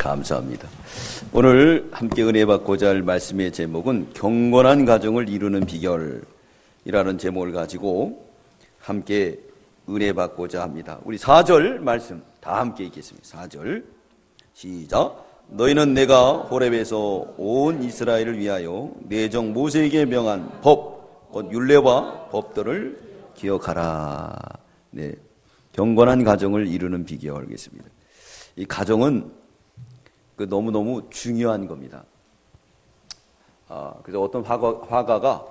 감사합니다. 오늘 함께 은혜 받고자 할 말씀의 제목은 경건한 가정을 이루는 비결이라는 제목을 가지고 함께 은혜 받고자 합니다. 우리 4절 말씀 다 함께 읽겠습니다. 4절 시작. 너희는 내가 호렙에서 온 이스라엘을 위하여 내 종 모세에게 명한 법, 곧 율례와 법들을 기억하라. 네, 경건한 가정을 이루는 비결이겠습니다. 이 가정은 너무너무 중요한 겁니다. 그래서 어떤 화가가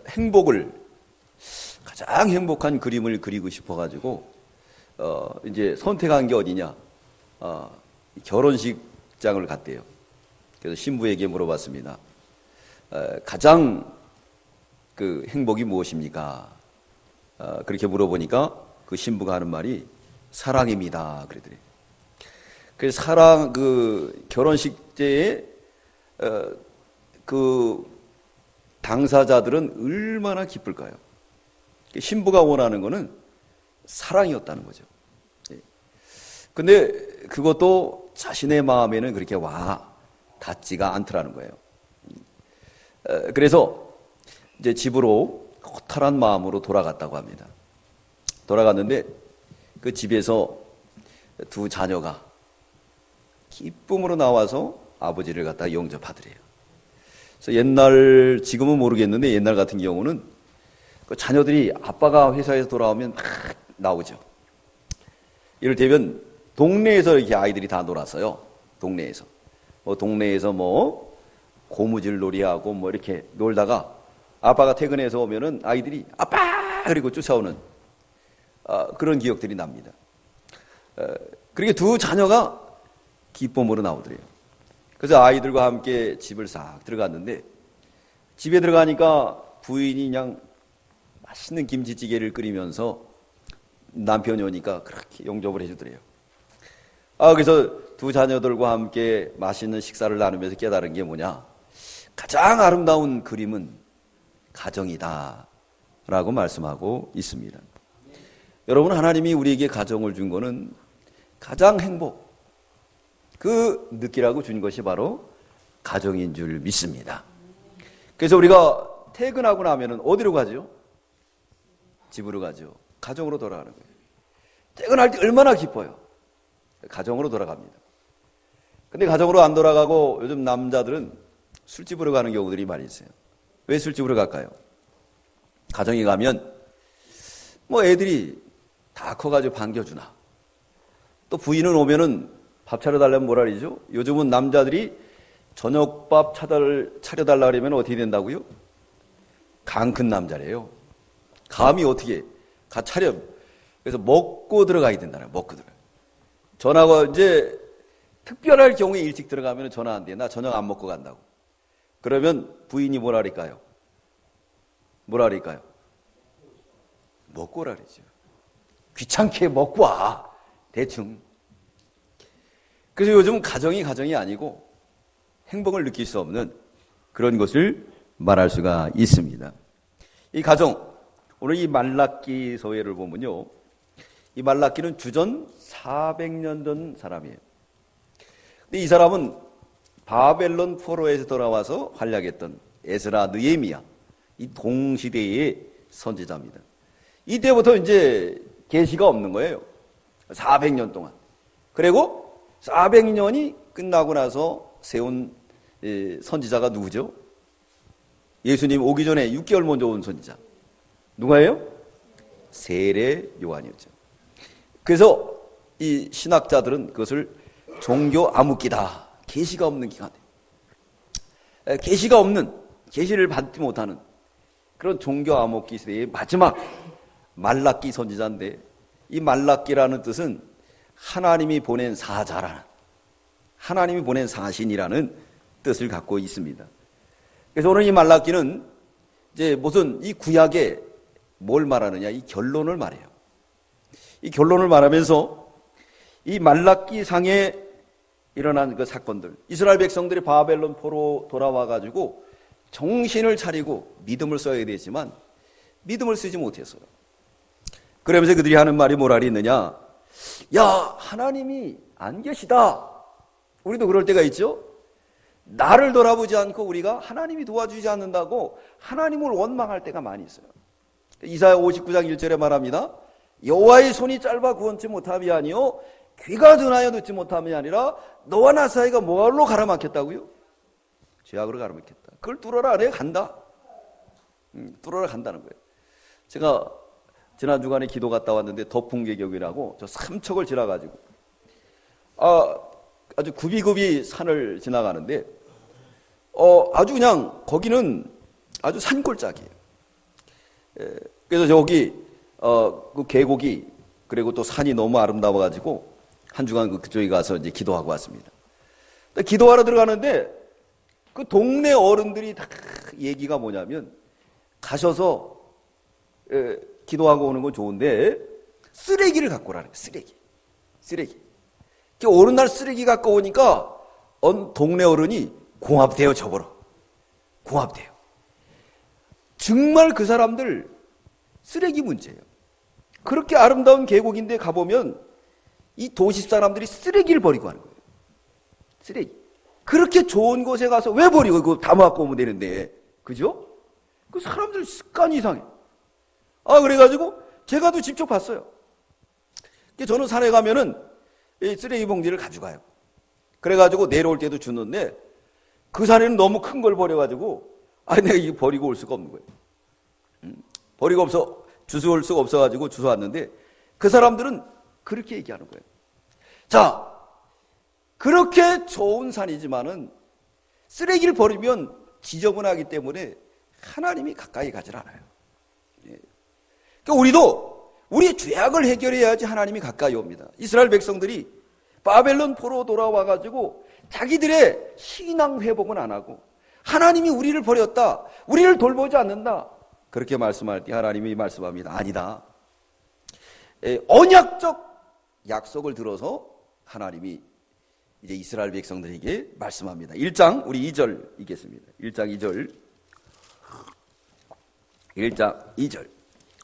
행복을 가장 행복한 그림을 그리고 싶어가지고 이제 선택한 게 어디냐? 결혼식장을 갔대요. 그래서 신부에게 물어봤습니다. 가장 그 행복이 무엇입니까? 그렇게 물어보니까 그 신부가 하는 말이 사랑입니다. 그러더래요. 그 결혼식 때에 그 당사자들은 얼마나 기쁠까요? 신부가 원하는 거는 사랑이었다는 거죠. 근데 그것도 자신의 마음에는 그렇게 닿지가 않더라는 거예요. 그래서 이제 집으로 허탈한 마음으로 돌아갔다고 합니다. 돌아갔는데 그 집에서 두 자녀가 기쁨으로 나와서 아버지를 갖다 영접하더래요. 그래서 지금은 모르겠는데 옛날 같은 경우는 그 자녀들이 아빠가 회사에서 돌아오면 막 나오죠. 이를테면 동네에서 이렇게 아이들이 다 놀았어요. 동네에서 고무줄 놀이하고 이렇게 놀다가 아빠가 퇴근해서 오면은 아이들이 아빠! 그리고 쫓아오는 그런 기억들이 납니다. 그렇게 두 자녀가 기쁨으로 나오더래요. 그래서 아이들과 함께 집을 싹 들어갔는데 집에 들어가니까 부인이 그냥 맛있는 김치찌개를 끓이면서 남편이 오니까 그렇게 용접을 해주더래요. 그래서 두 자녀들과 함께 맛있는 식사를 나누면서 깨달은 게 뭐냐? 가장 아름다운 그림은 가정이다 라고 말씀하고 있습니다. 여러분, 하나님이 우리에게 가정을 준 거는 가장 그 느끼라고 준 것이 바로 가정인 줄 믿습니다. 그래서 우리가 퇴근하고 나면은 어디로 가죠? 집으로 가죠. 가정으로 돌아가는 거예요. 퇴근할 때 얼마나 기뻐요. 가정으로 돌아갑니다. 근데 가정으로 안 돌아가고 요즘 남자들은 술집으로 가는 경우들이 많이 있어요. 왜 술집으로 갈까요? 가정에 가면 애들이 다 커가지고 반겨주나. 또 부인은 오면은 밥 차려달라면 뭐라 그러죠? 요즘은 남자들이 저녁밥 차려달라 그러면 어떻게 된다고요? 강 큰 남자래요. 감히 어떻게 차려. 그래서 먹고 들어가야 된다는 거예요. 먹고 들어가. 전화가 이제 특별할 경우에 일찍 들어가면 전화 안 돼. 나 저녁 안 먹고 간다고. 그러면 부인이 뭐라 그럴까요? 먹고 오라 그러죠. 귀찮게 먹고 와. 대충. 그래서 요즘 가정이 아니고 행복을 느낄 수 없는 그런 것을 말할 수가 있습니다. 이 가정, 오늘 이 말라기 서예를 보면요. 이 말라기는 주전 400년 전 사람이에요. 근데 이 사람은 바벨론 포로에서 돌아와서 활약했던 에스라, 느헤미야, 이 동시대의 선지자입니다. 이때부터 이제 계시가 없는 거예요. 400년 동안. 그리고 400년이 끝나고 나서 세운 선지자가 누구죠? 예수님 오기 전에 6개월 먼저 온 선지자. 누가예요? 세례 요한이었죠. 그래서 이 신학자들은 그것을 종교 암흑기다. 계시가 없는 기간. 계시가 없는, 계시를 받지 못하는 그런 종교 암흑기 시대의 마지막 말라기 선지자인데, 이 말라기라는 뜻은 하나님이 보낸 사자라는, 하나님이 보낸 사신이라는 뜻을 갖고 있습니다. 그래서 오늘 이 말라기는 이제 무슨 이 구약에 뭘 말하느냐, 이 결론을 말해요. 이 결론을 말하면서 이 말라기 상에 일어난 그 사건들, 이스라엘 백성들이 바벨론 포로 돌아와가지고 정신을 차리고 믿음을 써야 되지만 믿음을 쓰지 못했어요. 그러면서 그들이 하는 말이 뭐라 그랬느냐? 야, 하나님이 안 계시다. 우리도 그럴 때가 있죠. 나를 돌아보지 않고 우리가 하나님이 도와주지 않는다고 하나님을 원망할 때가 많이 있어요. 이사야 59장 1절에 말합니다. 여호와의 손이 짧아 구원치 못함이 아니요 귀가 둔하여 듣지 못함이 아니라 너와 나 사이가 뭘로 가라막혔다고요? 죄악으로 가라막혔다. 그걸 뚫어라. 내가 간다. 뚫어라 간다는 거예요. 제가 지난 주간에 기도 갔다 왔는데 덕풍계곡이라고 저 삼척을 지나가지고 아주 굽이굽이 산을 지나가는데 아주 그냥 거기는 아주 산골짜기예요. 그래서 저기 그 계곡이 그리고 또 산이 너무 아름다워가지고 한 주간 그쪽에 가서 이제 기도하고 왔습니다. 기도하러 들어가는데 그 동네 어른들이 다 얘기가 뭐냐면 가셔서 기도하고 오는 건 좋은데 쓰레기를 갖고 오라는 거예요. 쓰레기. 어느 날 쓰레기 갖고 오니까 동네 어른이 공합돼요. 저보러 공합돼요. 정말 그 사람들 쓰레기 문제예요. 그렇게 아름다운 계곡인데 가보면 이 도시 사람들이 쓰레기를 버리고 하는 거예요. 쓰레기. 그렇게 좋은 곳에 가서 왜 버리고 이거 담아갖고 오면 되는데, 그죠? 그 사람들 습관이 이상해. 그래가지고 제가 또 직접 봤어요. 저는 산에 가면은 이 쓰레기 봉지를 가져가요. 그래가지고 내려올 때도 주는데 그 산에는 너무 큰 걸 버려가지고 내가 이거 버리고 올 수가 없는 거예요. 버리고 주워올 수가 없어가지고 주워왔는데 그 사람들은 그렇게 얘기하는 거예요. 자, 그렇게 좋은 산이지만은 쓰레기를 버리면 지저분하기 때문에 하나님이 가까이 가질 않아요. 그러니까 우리도 우리의 죄악을 해결해야지 하나님이 가까이 옵니다. 이스라엘 백성들이 바벨론 포로 돌아와가지고 자기들의 신앙 회복은 안 하고 하나님이 우리를 버렸다, 우리를 돌보지 않는다, 그렇게 말씀할 때 하나님이 말씀합니다. 아니다. 언약적 약속을 들어서 하나님이 이제 이스라엘 백성들에게 말씀합니다. 1장 우리 2절 읽겠습니다. 1장 2절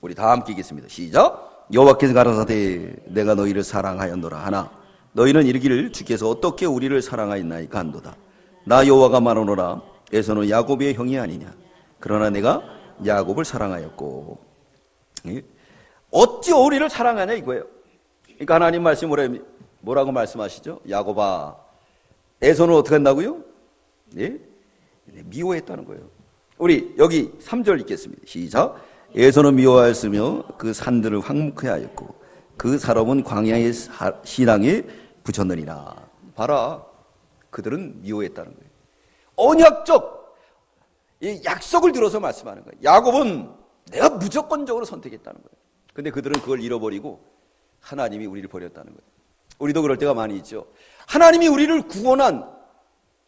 우리 다 함께 읽겠습니다. 시작. 여호와께서 가라사대 내가 너희를 사랑하였노라 하나 너희는 이르기를 주께서 어떻게 우리를 사랑하였나이까 한도다. 나 여호와가 말하노라 에서는 야곱의 형이 아니냐. 그러나 내가 야곱을 사랑하였고. 어찌 우리를 사랑하냐 이거예요. 그러니까 하나님 말씀이 뭐라고 말씀하시죠? 야곱아, 에서는 어떻게 한다고요? 미워했다는 거예요. 우리 여기 3절 읽겠습니다. 시작. 에서는 미워하였으며 그 산들을 황무케 하였고 그 사람은 광야의 시당에 붙였느니라. 봐라, 그들은 미워했다는 거예요. 언약적 약속을 들어서 말씀하는 거예요. 야곱은 내가 무조건적으로 선택했다는 거예요. 근데 그들은 그걸 잃어버리고 하나님이 우리를 버렸다는 거예요. 우리도 그럴 때가 많이 있죠. 하나님이 우리를 구원한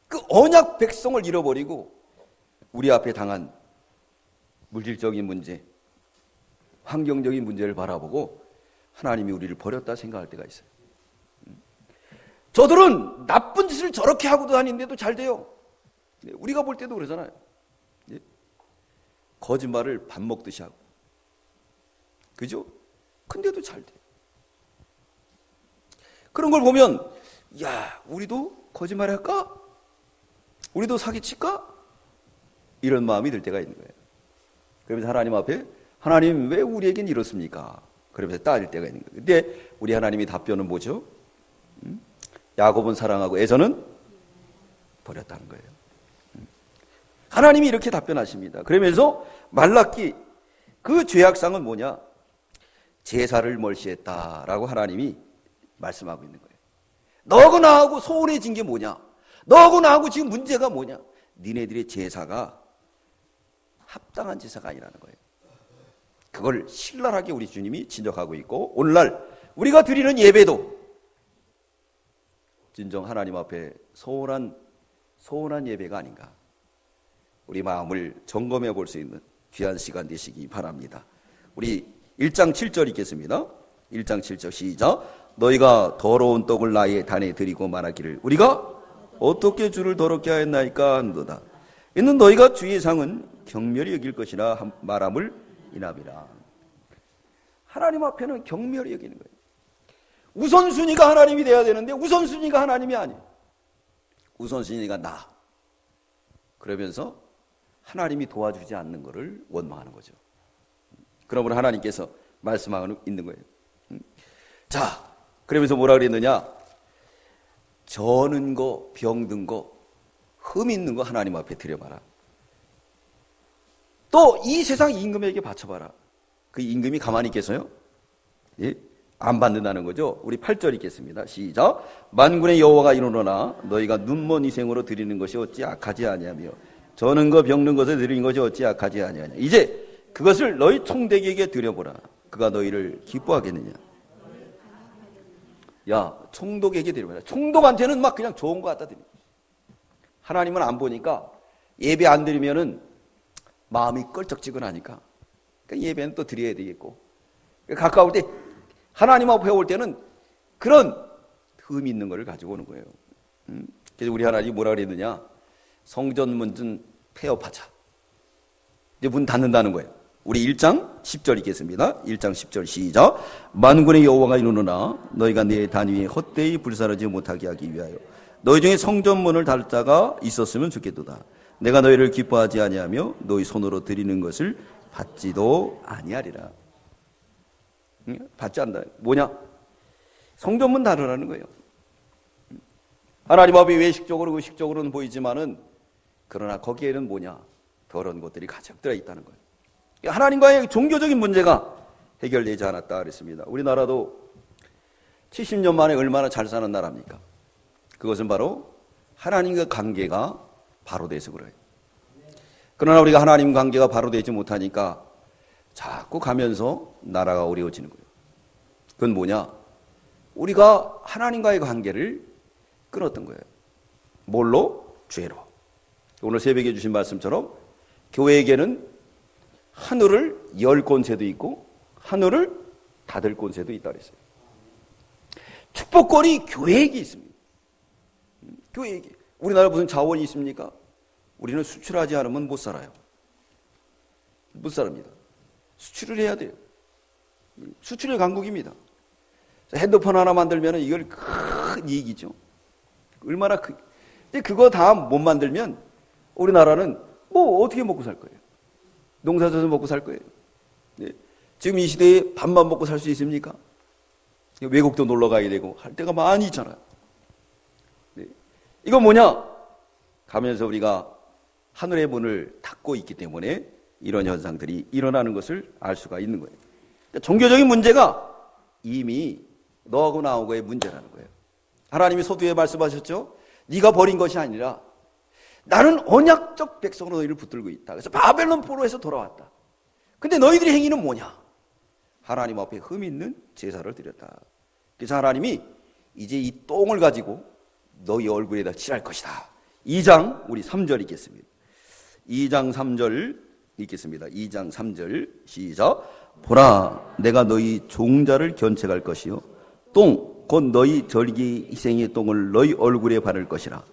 그 언약 백성을 잃어버리고 우리 앞에 당한 물질적인 문제, 환경적인 문제를 바라보고 하나님이 우리를 버렸다 생각할 때가 있어요. 저들은 나쁜 짓을 저렇게 하고 다니는데도 잘 돼요. 우리가 볼 때도 그러잖아요. 거짓말을 밥 먹듯이 하고, 그죠? 근데도 잘 돼요. 그런 걸 보면 야, 우리도 거짓말 할까? 우리도 사기칠까? 이런 마음이 들 때가 있는 거예요. 그러면서 하나님 앞에 하나님 왜 우리에겐 이렇습니까? 그러면서 따질 때가 있는 거예요. 근데 우리 하나님이 답변은 뭐죠? 야곱은 사랑하고 에서는 버렸다는 거예요. 하나님이 이렇게 답변하십니다. 그러면서 말라기 그 죄악상은 뭐냐? 제사를 멀시했다라고 하나님이 말씀하고 있는 거예요. 너하고 나하고 소원해진 게 뭐냐? 너하고 나하고 지금 문제가 뭐냐? 니네들의 제사가 합당한 제사가 아니라는 거예요. 그걸 신랄하게 우리 주님이 지적하고 있고, 오늘날 우리가 드리는 예배도 진정 하나님 앞에 소원한 예배가 아닌가. 우리 마음을 점검해 볼 수 있는 귀한 시간 되시기 바랍니다. 우리 1장 7절 읽겠습니다. 1장 7절 시작. 너희가 더러운 떡을 나의 단에 드리고 말하기를 우리가 어떻게 주를 더럽게 하였나이까 한도다. 이는 너희가 주의 상은 경멸히 여길 것이라 말함을 인함이라. 하나님 앞에는 경멸히 여기는 거예요. 우선순위가 하나님이 돼야 되는데 우선순위가 하나님이 아니에요. 우선순위가 나. 그러면서 하나님이 도와주지 않는 것을 원망하는 거죠. 그러므로 하나님께서 말씀하고 있는 거예요. 자, 그러면서 뭐라 그랬느냐? 저는 거, 병든 거, 흠 있는 거 하나님 앞에 드려봐라. 또 이 세상 임금에게 바쳐봐라. 그 임금이 가만히 있겠어요? 예? 안 받는다는 거죠. 우리 8절 읽겠습니다. 시작. 만군의 여호와가 이르노라 너희가 눈먼 희생으로 드리는 것이 어찌 악하지 아니하며 저는 거 병든 것을 드리는 것이 어찌 악하지 아니하냐. 이제 그것을 너희 총대기에게 드려보라. 그가 너희를 기뻐하겠느냐. 야, 총독에게 드려보라. 총독한테는 막 그냥 좋은 거 갖다 드립니다. 하나님은 안 보니까 예배 안 드리면은 마음이 껄쩍지근하니까 그러니까 예배는 또 드려야 되겠고 가까울 때 하나님 앞에 올 때는 그런 흠이 있는 것을 가지고 오는 거예요. 그래서 우리 하나님이 뭐라 그랬느냐? 성전 문은 폐업하자. 이제 문 닫는다는 거예요. 우리 1장 10절 읽겠습니다. 1장 10절 시작. 만군의 여호와가 이르노라 너희가 내 단위에 헛되이 불사르지 못하게 하기 위하여 너희 중에 성전 문을 닫을 자가 있었으면 좋겠도다. 내가 너희를 기뻐하지 아니하며 너희 손으로 드리는 것을 받지도 아니하리라. 받지 않는다. 뭐냐? 성전문 닫으라는 거예요. 하나님 앞에 외식적으로 의식적으로는 보이지만은 그러나 거기에는 뭐냐? 더러운 것들이 가득 들어 있다는 거예요. 하나님과의 종교적인 문제가 해결되지 않았다 그랬습니다. 우리나라도 70년 만에 얼마나 잘 사는 나라입니까? 그것은 바로 하나님과 관계가 바로 돼서 그래요. 그러나 우리가 하나님 관계가 바로 되지 못하니까 자꾸 가면서 나라가 어려워지는 거예요. 그건 뭐냐? 우리가 하나님과의 관계를 끊었던 거예요. 뭘로? 죄로. 오늘 새벽에 주신 말씀처럼 교회에게는 하늘을 열 권세도 있고 하늘을 닫을 권세도 있다 그랬어요. 축복권이 교회에게 있습니다. 교회에게. 우리나라 무슨 자원이 있습니까? 우리는 수출하지 않으면 못 살아요. 못 삽니다. 수출을 해야 돼요. 수출의 강국입니다. 핸드폰 하나 만들면 이걸 큰 이익이죠. 얼마나 큰. 근데 그거 다 못 만들면 우리나라는 뭐 어떻게 먹고 살 거예요? 농사져서 먹고 살 거예요. 네. 지금 이 시대에 밥만 먹고 살 수 있습니까? 외국도 놀러 가야 되고 할 때가 많이 있잖아요. 네. 이건 뭐냐? 가면서 우리가 하늘의 문을 닫고 있기 때문에 이런 현상들이 일어나는 것을 알 수가 있는 거예요. 그러니까 종교적인 문제가 이미 너하고 나하고의 문제라는 거예요. 하나님이 서두에 말씀하셨죠? 네가 버린 것이 아니라 나는 언약적 백성으로 너희를 붙들고 있다. 그래서 바벨론 포로에서 돌아왔다. 근데 너희들의 행위는 뭐냐? 하나님 앞에 흠 있는 제사를 드렸다. 그래서 하나님이 이제 이 똥을 가지고 너희 얼굴에다 칠할 것이다. 2장 우리 3절 읽겠습니다. 2장 3절 읽겠습니다. 2장 3절 시작. 보라 내가 너희 종자를 견책할 것이요 똥 곧 너희 절기 희생의 똥을 너희 얼굴에 바를 것이라.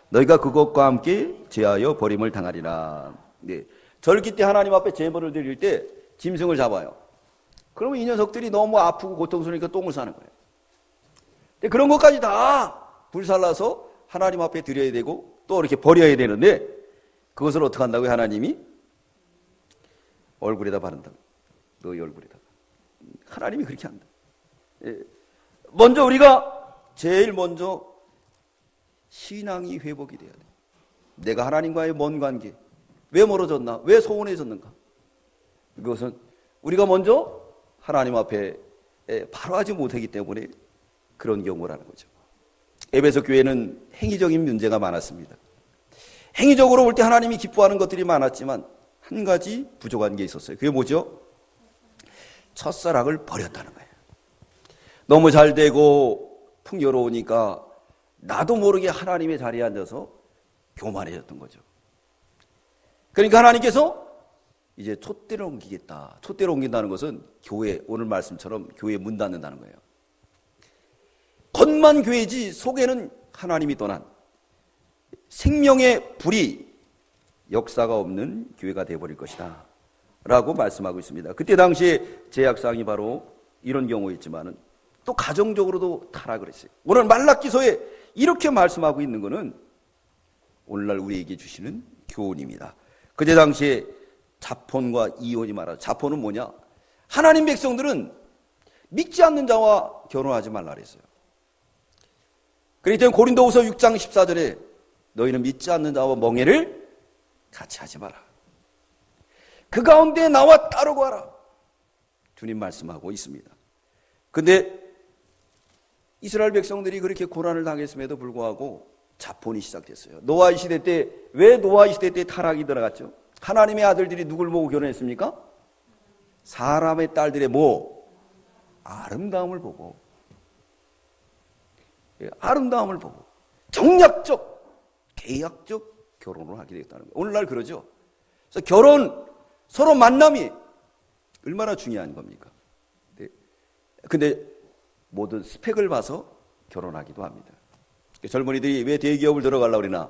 너희가 그것과 함께 제하여 버림을 당하리라. 네. 절기 때 하나님 앞에 제물을 드릴 때 짐승을 잡아요. 그러면 이 녀석들이 너무 아프고 고통스러우니까 똥을 싸는 거예요. 근데 그런 것까지 다 불살라서 하나님 앞에 드려야 되고 또 이렇게 버려야 되는데 그것을 어떻게 한다고요? 하나님이 얼굴에다 바른다. 너희 얼굴에다. 하나님이 그렇게 한다. 예. 먼저 우리가 제일 먼저 신앙이 회복이 돼야 돼. 내가 하나님과의 먼 관계 왜 멀어졌나? 왜 소원해졌는가? 그것은 우리가 먼저 하나님 앞에 바로 하지 못하기 때문에 그런 경우라는 거죠. 에베소 교회는 행위적인 문제가 많았습니다. 행위적으로 볼 때 하나님이 기뻐하는 것들이 많았지만 한 가지 부족한 게 있었어요. 그게 뭐죠? 첫사랑을 버렸다는 거예요. 너무 잘 되고 풍요로우니까 나도 모르게 하나님의 자리에 앉아서 교만해졌던 거죠. 그러니까 하나님께서 이제 촛대를 옮기겠다. 촛대를 옮긴다는 것은 교회, 오늘 말씀처럼 교회 문 닫는다는 거예요. 겉만 교회지 속에는 하나님이 떠난 생명의 불이 역사가 없는 교회가 되어버릴 것이다 라고 말씀하고 있습니다. 그때 당시에 제약상이 바로 이런 경우였지만은 또 가정적으로도 타락을 했어요. 오늘 말라기서에 이렇게 말씀하고 있는 것은 오늘날 우리에게 주시는 교훈입니다. 그때 당시에 자폰과 이혼이 말하죠. 자폰은 뭐냐? 하나님 백성들은 믿지 않는 자와 결혼하지 말라 그랬어요. 그렇기 때문에 고린도후서 6장 14절에 너희는 믿지 않는 자와 멍해를 같이 하지 마라. 그 가운데 나와 따르고 하라. 주님 말씀하고 있습니다. 근데 이스라엘 백성들이 그렇게 고난을 당했음에도 불구하고 자폰이 시작됐어요. 노아의 시대 때, 왜 노아의 시대 때 타락이 들어갔죠? 하나님의 아들들이 누굴 보고 결혼했습니까? 사람의 딸들의 뭐? 아름다움을 보고. 아름다움을 보고. 정략적, 계약적 결혼을 하게 되었다는 거예요. 오늘날 그러죠. 그래서 결혼, 서로 만남이 얼마나 중요한 겁니까? 근데 모든 스펙을 봐서 결혼하기도 합니다. 젊은이들이 왜 대기업을 들어가려고 그러나?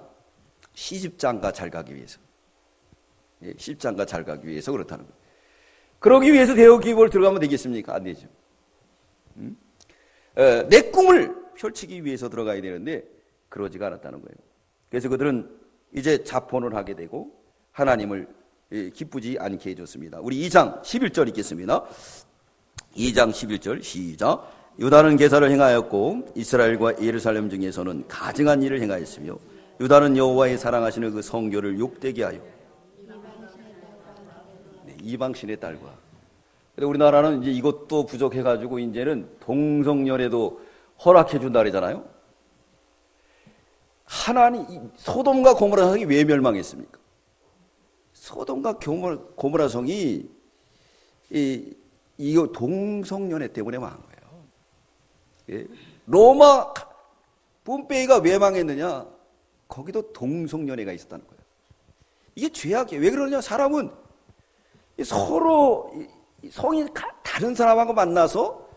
시집장가 잘 가기 위해서. 시집장가 잘 가기 위해서 그렇다는 거예요. 그러기 위해서 대기업을 들어가면 되겠습니까? 안 되죠. 내 꿈을 펼치기 위해서 들어가야 되는데 그러지가 않았다는 거예요. 그래서 그들은 이제 자폰을 하게 되고 하나님을 기쁘지 않게 해줬습니다. 우리 2장 11절 읽겠습니다. 2장 11절 시작. 유다는 계사를 행하였고 이스라엘과 예루살렘 중에서는 가증한 일을 행하였으며 유다는 여호와의 사랑하시는 그 성교를 욕되게 하여 이방신의 딸과. 근데 우리나라는 이제 이것도 부족해가지고 이제는 동성연애도 허락해 준다 그러잖아요. 하나님, 소돔과 고모라 성이 왜 멸망했습니까? 소돔과 고모라 성이 이거 동성연애 때문에 망한 거예요. 예. 로마 폼페이가 왜 망했느냐? 거기도 동성연애가 있었다는 거예요. 이게 죄악이에요. 왜 그러냐? 사람은 서로 성이 다른 사람하고 만나서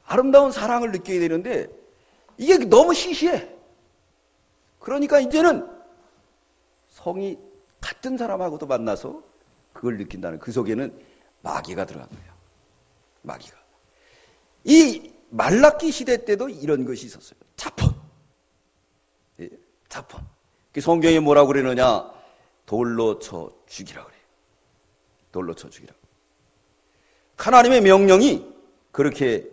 아름다운 사랑을 느껴야 되는데 이게 너무 시시해. 그러니까 이제는 성이 같은 사람하고도 만나서 그걸 느낀다는, 그 속에는 마귀가 들어간 거예요. 마귀가. 이 말라기 시대 때도 이런 것이 있었어요. 자폰. 예, 자폰. 성경에 뭐라고 그러느냐? 돌로 쳐 죽이라 그래요. 돌로 쳐 죽이라. 하나님의 명령이 그렇게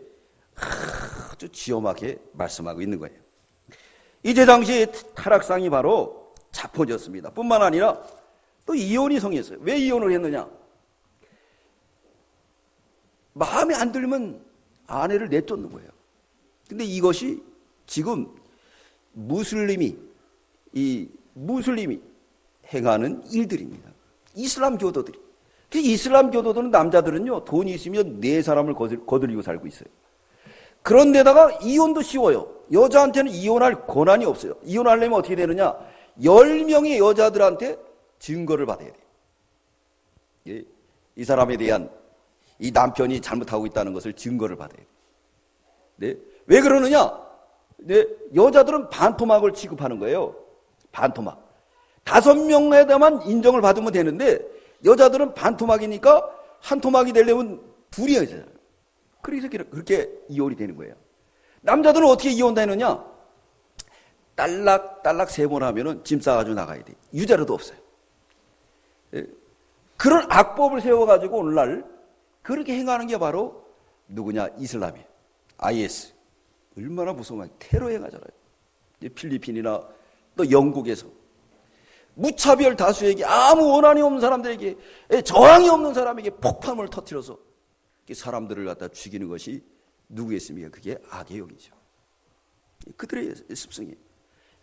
아주 지엄하게 말씀하고 있는 거예요. 이제 당시의 타락상이 바로 자폰이었습니다. 뿐만 아니라 또 이혼이 성했어요. 왜 이혼을 했느냐? 마음에 안 들면 아내를 내쫓는 거예요. 근데 이것이 지금 무슬림이 행하는 일들입니다. 이슬람 교도들이. 이슬람 교도들은 남자들은요, 돈이 있으면 네 사람을 거들리고 살고 있어요. 그런데다가 이혼도 쉬워요. 여자한테는 이혼할 권한이 없어요. 이혼하려면 어떻게 되느냐? 10명의 여자들한테 증거를 받아야 돼요. 이 사람에 대한, 이 남편이 잘못하고 있다는 것을 증거를 받아야 돼요. 네? 왜 그러느냐? 네? 여자들은 반토막을 취급하는 거예요. 반토막. 5명에다만 인정을 받으면 되는데 여자들은 반토막이니까 한 토막이 되려면 둘이 여자잖아요. 그래서 그렇게 이혼이 되는 거예요. 남자들은 어떻게 이혼되느냐? 딸락 3번 하면은 짐 싸가지고 나가야 돼. 유자료도 없어요. 그런 악법을 세워가지고 오늘날 그렇게 행하는 게 바로 누구냐? 이슬람이에요. IS. 얼마나 무서운 테러 행하잖아요. 필리핀이나 또 영국에서 무차별 다수에게, 아무 원한이 없는 사람들에게, 저항이 없는 사람에게 폭탄을 터뜨려서 사람들을 갖다 죽이는 것이 누구겠습니까? 그게 악의 영이죠. 그들의 습성이에요.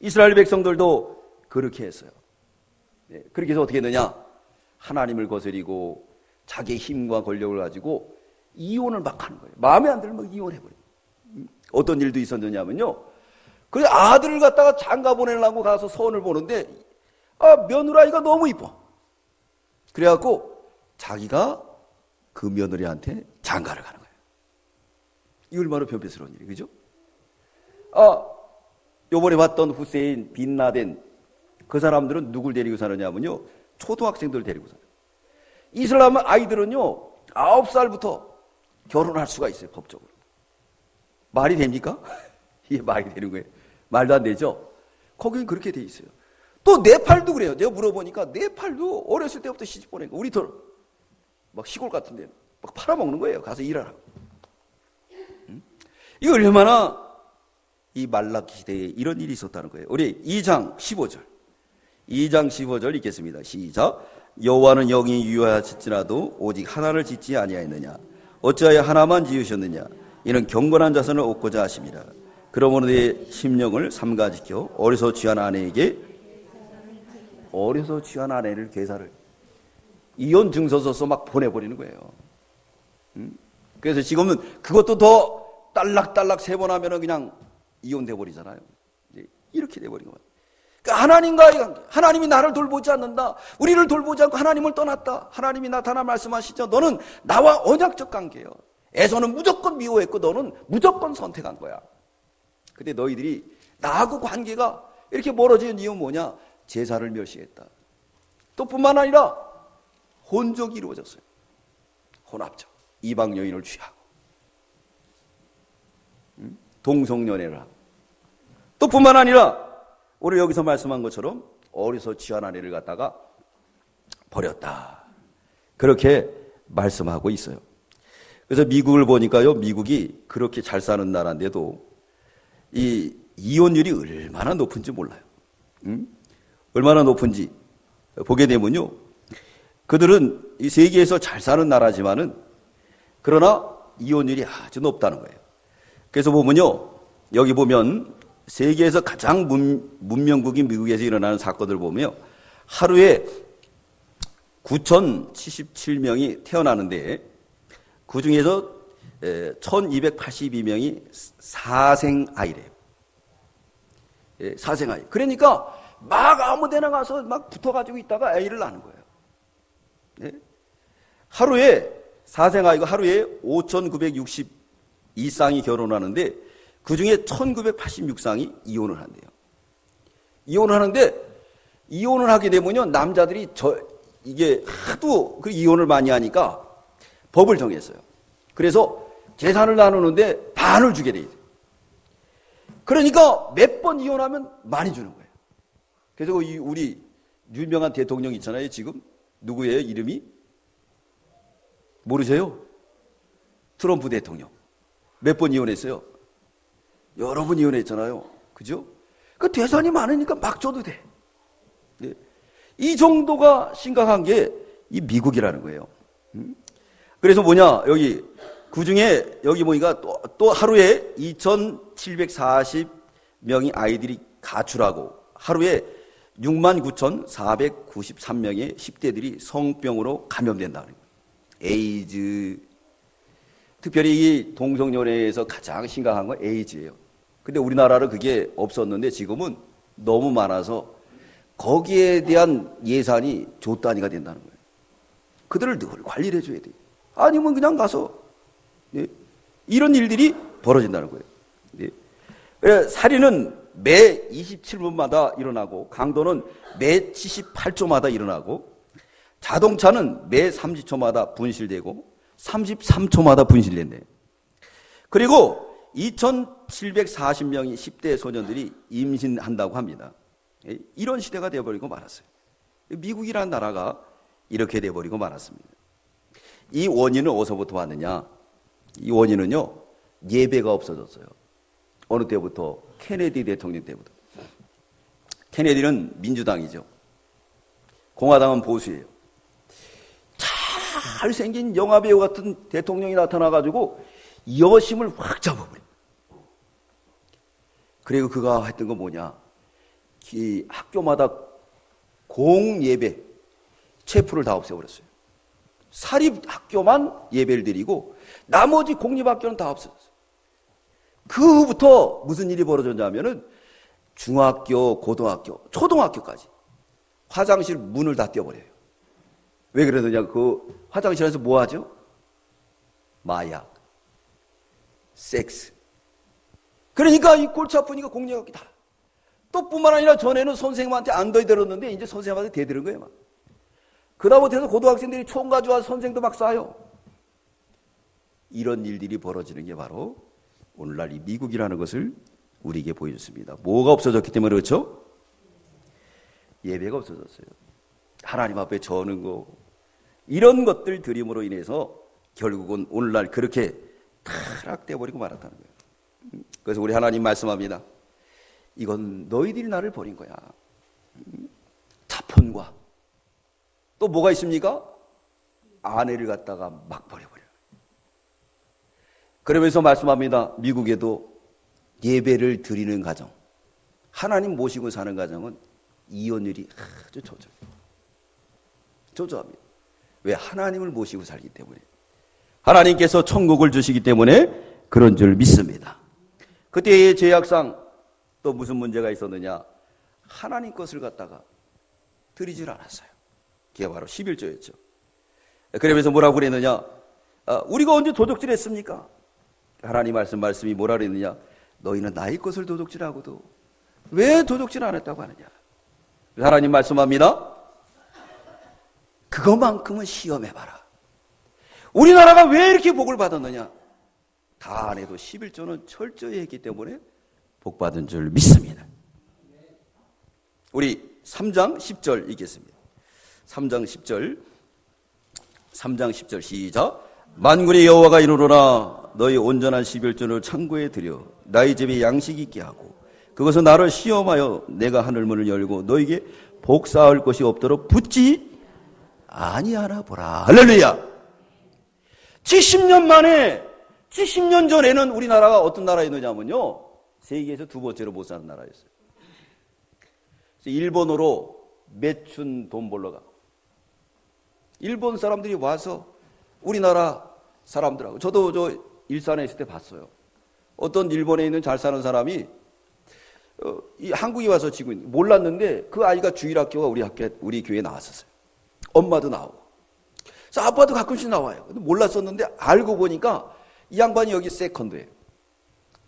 이스라엘 백성들도 그렇게 했어요. 그렇게 해서 어떻게 했느냐? 하나님을 거스리고 자기의 힘과 권력을 가지고 이혼을 막 하는 거예요. 마음에 안 들면 이혼해버려요. 어떤 일도 있었느냐면요, 그래서 아들을 갖다가 장가 보내려고 가서 선을 보는데 며느라이가 너무 이뻐. 그래갖고 자기가 그 며느리한테 장가를 가는 거예요. 이 얼마나 변태스러운 일이에요. 그죠? 요번에 봤던 후세인, 빈라덴, 그 사람들은 누굴 데리고 사느냐면요, 초등학생들 데리고 살아요. 이슬람 아이들은요, 9살부터 결혼할 수가 있어요, 법적으로. 말이 됩니까? 이게 말이 되는 거예요. 말도 안 되죠? 거긴 그렇게 돼 있어요. 또 네팔도 그래요. 내가 물어보니까 네팔도 어렸을 때부터 시집 보내니까 우리 막 시골 같은 데 막 팔아먹는 거예요. 가서 일하라고. 이거 얼마나 이 말라기 시대에 이런 일이 있었다는 거예요. 우리 2장 15절. 2장 15절 읽겠습니다. 시작. 여호와는 영이 유하실지라도 오직 하나를 짓지 아니하였느냐. 어찌하여 하나만 지으셨느냐. 이는 경건한 자손을 얻고자 하심이라. 그러므로 내 심령을 삼가지켜 어려서 취한 아내를 괴사를 이혼 증서 써서 막 보내버리는 거예요. 그래서 지금은 그것도 더 딸락딸락 세 번 하면은 그냥 이혼돼 버리잖아요. 이렇게 돼버린 거예요. 그러니까 하나님과의 관계, 하나님이 나를 돌보지 않는다. 우리를 돌보지 않고 하나님을 떠났다. 하나님이 나타나 말씀하시죠. 너는 나와 언약적 관계예요. 에서는 무조건 미워했고 너는 무조건 선택한 거야. 근데 너희들이 나하고 관계가 이렇게 멀어진 이유는 뭐냐? 제사를 멸시했다. 또 뿐만 아니라 혼적이 이루어졌어요. 혼합적. 이방 여인을 취하고 동성연애를 하고 또 뿐만 아니라 오늘 여기서 말씀한 것처럼 어려서 취한 아내를 갖다가 버렸다. 그렇게 말씀하고 있어요. 그래서 미국을 보니까요. 미국이 그렇게 잘 사는 나라인데도 이 이혼율이 얼마나 높은지 몰라요. 얼마나 높은지 보게 되면요. 그들은 이 세계에서 잘 사는 나라지만은 그러나 이혼율이 아주 높다는 거예요. 그래서 보면요. 여기 보면 세계에서 가장 문명국인 미국에서 일어나는 사건들 보면 하루에 9,077명이 태어나는데 그 중에서 1,282명이 사생아이래요. 사생아이. 그러니까 막 아무 데나 가서 막 붙어가지고 있다가 아이를 낳는 거예요. 네? 하루에 사생아이가 하루에 5,962쌍이 결혼하는데 그 중에 1,986쌍이 이혼을 한대요. 이혼을 하는데 이혼을 하게 되면요 남자들이 이게 하도 그 이혼을 많이 하니까 법을 정했어요. 그래서 재산을 나누는데 반을 주게 돼 있어요. 그러니까 몇 번 이혼하면 많이 주는 거예요. 그래서 우리 유명한 대통령 있잖아요. 지금 누구예요? 이름이? 모르세요? 트럼프 대통령. 몇 번 이혼했어요? 여러 번 이혼했잖아요. 그죠? 그 재산이 많으니까 막 줘도 돼. 네. 이 정도가 심각한 게 이 미국이라는 거예요. 그래서 뭐냐, 여기, 그 중에 여기 보니까 또 하루에 2,740명의 아이들이 가출하고 하루에 69,493명의 10대들이 성병으로 감염된다는 거예요. 에이즈. 특별히 이 동성연애에서 가장 심각한 건 에이즈예요. 근데 우리나라는 그게 없었는데 지금은 너무 많아서 거기에 대한 예산이 조 단위가 된다는 거예요. 그들을 늘 관리를 해줘야 돼요. 아니면 그냥 가서 네. 이런 일들이 벌어진다는 거예요. 네. 살인은 매 27분마다 일어나고 강도는 매 78초마다 일어나고 자동차는 매 30초마다 분실되고 33초마다 분실된대요. 그리고 2,740명의 10대 소년들이 임신한다고 합니다. 이런 시대가 되어버리고 말았어요. 미국이라는 나라가 이렇게 되어버리고 말았습니다. 이 원인은 어디서부터 왔느냐? 이 원인은요, 예배가 없어졌어요. 어느 때부터? 케네디 대통령 때부터. 케네디는 민주당이죠. 공화당은 보수예요. 잘생긴 영화배우 같은 대통령이 나타나가지고 여심을 확 잡아버려요. 그리고 그가 했던 건 뭐냐? 이 학교마다 공예배, 체프를 다 없애버렸어요. 사립학교만 예배를 드리고 나머지 공립학교는 다 없어졌어요. 그 후부터 무슨 일이 벌어졌냐면은 중학교, 고등학교, 초등학교까지 화장실 문을 다 떼어버려요. 왜 그러느냐? 그 화장실에서 뭐 하죠? 마약, 섹스. 그러니까 이 골치 아프니까 공립학교 다. 또 뿐만 아니라 전에는 선생님한테 안 대들었는데 이제 선생님한테 대들은 거예요. 막. 그다음부터 고등학생들이 총 가져와서 선생도 막 쏴요. 이런 일들이 벌어지는 게 바로 오늘날 이 미국이라는 것을 우리에게 보여줬습니다. 뭐가 없어졌기 때문에 그렇죠? 예배가 없어졌어요. 하나님 앞에 저는 거 이런 것들 드림으로 인해서 결국은 오늘날 그렇게 타락되어 버리고 말았다는 거예요. 그래서 우리 하나님 말씀합니다. 이건 너희들이 나를 버린 거야. 자폰과 또 뭐가 있습니까? 아내를 갖다가 막 버려버려요. 그러면서 말씀합니다. 미국에도 예배를 드리는 가정, 하나님 모시고 사는 가정은 이혼율이 아주 저조합니다. 왜? 하나님을 모시고 살기 때문에. 하나님께서 천국을 주시기 때문에 그런 줄 믿습니다. 그때의 죄악상 또 무슨 문제가 있었느냐? 하나님 것을 갖다가 드리질 않았어요. 그게 바로 11조였죠. 그러면서 뭐라고 그랬느냐? 우리가 언제 도둑질 했습니까? 하나님 말씀이 뭐라 그랬느냐? 너희는 나의 것을 도둑질하고도 왜 도둑질 안 했다고 하느냐? 하나님 말씀합니다. 그것만큼은 시험해봐라. 우리나라가 왜 이렇게 복을 받았느냐? 다 안 해도 11조는 철저히 했기 때문에 복 받은 줄 믿습니다. 우리 3장 10절 읽겠습니다. 3장 10절 시작. 만군의 여호와가 이르노라 너희 온전한 11조를 창고에 들여 나의 집에 양식 있게 하고 그것은 나를 시험하여 내가 하늘문을 열고 너에게 복 쌓을 것이 없도록 붙지 아니하나 보라. 할렐루야. 70년 만에 70년 전에는 우리나라가 어떤 나라였느냐면요, 세계에서 두 번째로 못 사는 나라였어요. 그래서 일본어로 매춘 돈 벌러 가고 일본 사람들이 와서 우리나라 사람들하고, 저도 저 일산에 있을 때 봤어요. 어떤 일본에 있는 잘 사는 사람이 이 한국에 와서 지고 있는, 몰랐는데 그 아이가 주일학교가 우리 교회에 나왔었어요. 엄마도 나오고. 그래서 아빠도 가끔씩 나와요. 근데 몰랐었는데 알고 보니까 이 양반이 여기 세컨드예요.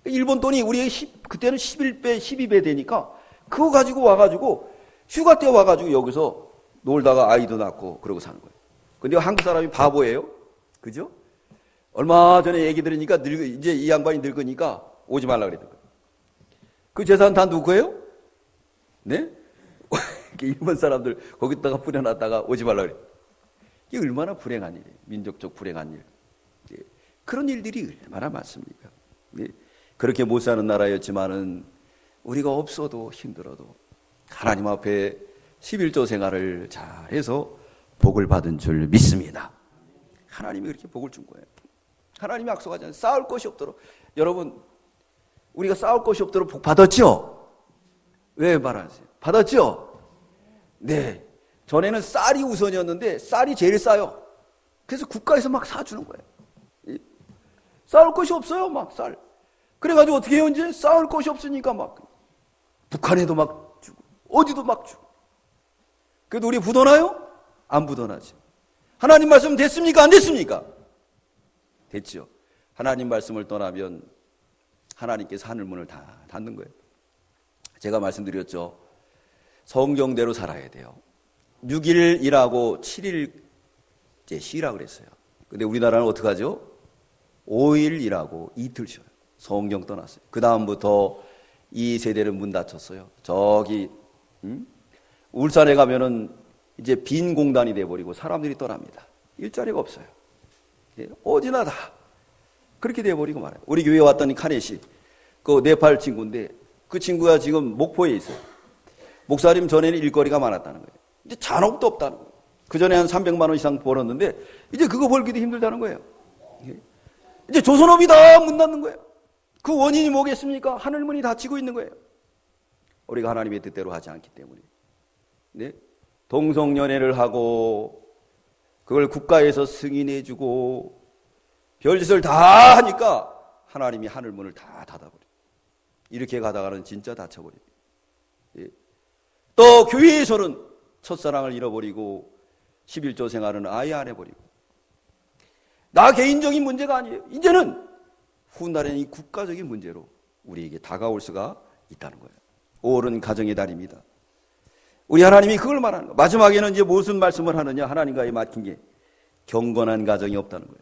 일본 돈이 우리 그때는 11배, 12배 되니까 그거 가지고 와가지고 휴가 때 와가지고 여기서 놀다가 아이도 낳고 그러고 사는 거예요. 근데 한국 사람이 바보예요. 그죠? 얼마 전에 얘기 들으니까 이제 이 양반이 늙으니까 오지 말라 그랬던 거예요. 그 재산 다 누구예요? 네? 일본 사람들 거기다가 뿌려놨다가 오지 말라 그래요. 이게 얼마나 불행한 일이에요. 민족적 불행한 일. 네. 그런 일들이 얼마나 많습니까? 네. 그렇게 못 사는 나라였지만은 우리가 없어도 힘들어도 하나님 앞에 11조 생활을 잘해서 복을 받은 줄 믿습니다. 하나님이 그렇게 복을 준 거예요. 하나님이 약속하잖아요. 싸울 것이 없도록. 여러분, 우리가 싸울 것이 없도록 복 받았죠? 왜 말하세요? 받았죠? 네. 전에는 쌀이 우선이었는데 쌀이 제일 싸요. 그래서 국가에서 막 사주는 거예요. 싸울 것이 없어요, 막 쌀. 그래가지고 어떻게 해요, 이제? 싸울 것이 없으니까 막 북한에도 막 주고 어디도 막 주고. 그래도 우리 부도나요? 안 부도나죠. 하나님 말씀 됐습니까? 안 됐습니까? 됐죠. 하나님 말씀을 떠나면 하나님께서 하늘문을 다 닫는 거예요. 제가 말씀드렸죠. 성경대로 살아야 돼요. 6일 일하고 7일 이제 쉬라고 그랬어요. 근데 우리나라는 어떻게 하죠? 5일 일하고 이틀 쉬어요. 성경 떠났어요. 그 다음부터 이 세대는 문 닫혔어요. 저기 울산에 가면은 이제 빈 공단이 돼버리고 사람들이 떠납니다. 일자리가 없어요. 어디나 다 그렇게 돼버리고 말아요. 우리 교회에 왔더니 카넷이 그 네팔 친구인데 그 친구가 지금 목포에 있어요. 목사님 전에는 일거리가 많았다는 거예요. 이제 잔업도 없다는 거예요. 그 전에 한 300만 원 이상 벌었는데 이제 그거 벌기도 힘들다는 거예요. 이제 조선업이 다 문 닫는 거예요. 그 원인이 뭐겠습니까? 하늘문이 닫히고 있는 거예요. 우리가 하나님의 뜻대로 하지 않기 때문에. 네? 동성연애를 하고 그걸 국가에서 승인해주고 별짓을 다 하니까 하나님이 하늘문을 다 닫아버려요. 이렇게 가다가는 진짜 닫혀버려요. 예. 또 교회에서는 첫사랑을 잃어버리고 11조 생활은 아예 안 해버리고, 나 개인적인 문제가 아니에요. 이제는 훗날에는 이 국가적인 문제로 우리에게 다가올 수가 있다는 거예요. 5월은 가정의 달입니다. 우리 하나님이 그걸 말하는 거예요. 마지막에는 이제 무슨 말씀을 하느냐? 하나님과의 맡긴 게 경건한 가정이 없다는 거예요.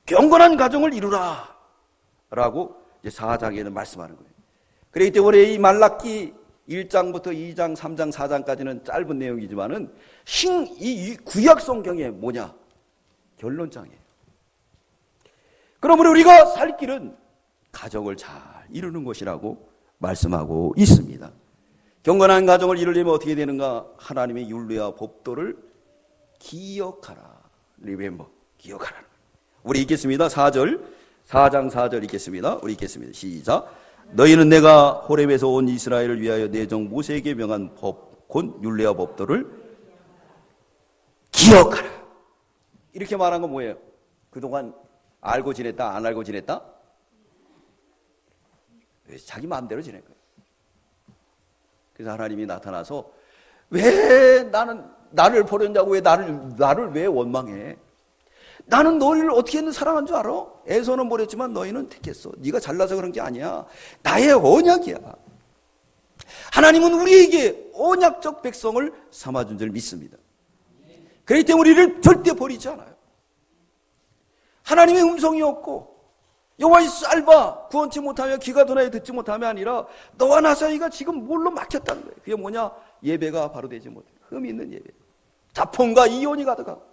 경건한 가정을 이루라. 라고 이제 4장에는 말씀하는 거예요. 그렇기 때문에 이 말라기 1장부터 2장, 3장, 4장까지는 짧은 내용이지만은 이 구약 성경의 뭐냐? 결론장이에요. 그러므로 우리가 살 길은 가정을 잘 이루는 것이라고 말씀하고 있습니다. 경건한 가정을 이루려면 어떻게 되는가? 하나님의 율례와 법도를 기억하라. 리멤버, 기억하라. 우리 읽겠습니다. 4장 4절 읽겠습니다. 우리 읽겠습니다. 시작. 너희는 내가 호렙에서 온 이스라엘을 위하여 내 종 모세에게 명한 법, 곧 율례와 법도를 기억하라. 이렇게 말한 건 뭐예요? 그동안 알고 지냈다, 안 알고 지냈다? 자기 마음대로 지낸 거예요. 그래서 하나님이 나타나서 왜 나를 버렸냐고, 왜 나를 왜 원망해? 나는 너희를 어떻게 했는 사랑한 줄 알아? 에서는 버렸지만 너희는 택했어. 네가 잘나서 그런 게 아니야. 나의 언약이야. 하나님은 우리에게 언약적 백성을 삼아준 줄 믿습니다. 그렇기 때문에 우리를 절대 버리지 않아요. 하나님의 음성이 없고 여호와의 쌀바 구원치 못하며 귀가 도나에 듣지 못하며 아니라 너와 나 사이가 지금 뭘로 막혔다는 거예요. 그게 뭐냐? 예배가 바로 되지 못해. 흠이 있는 예배. 자fon과 이혼이 가득하고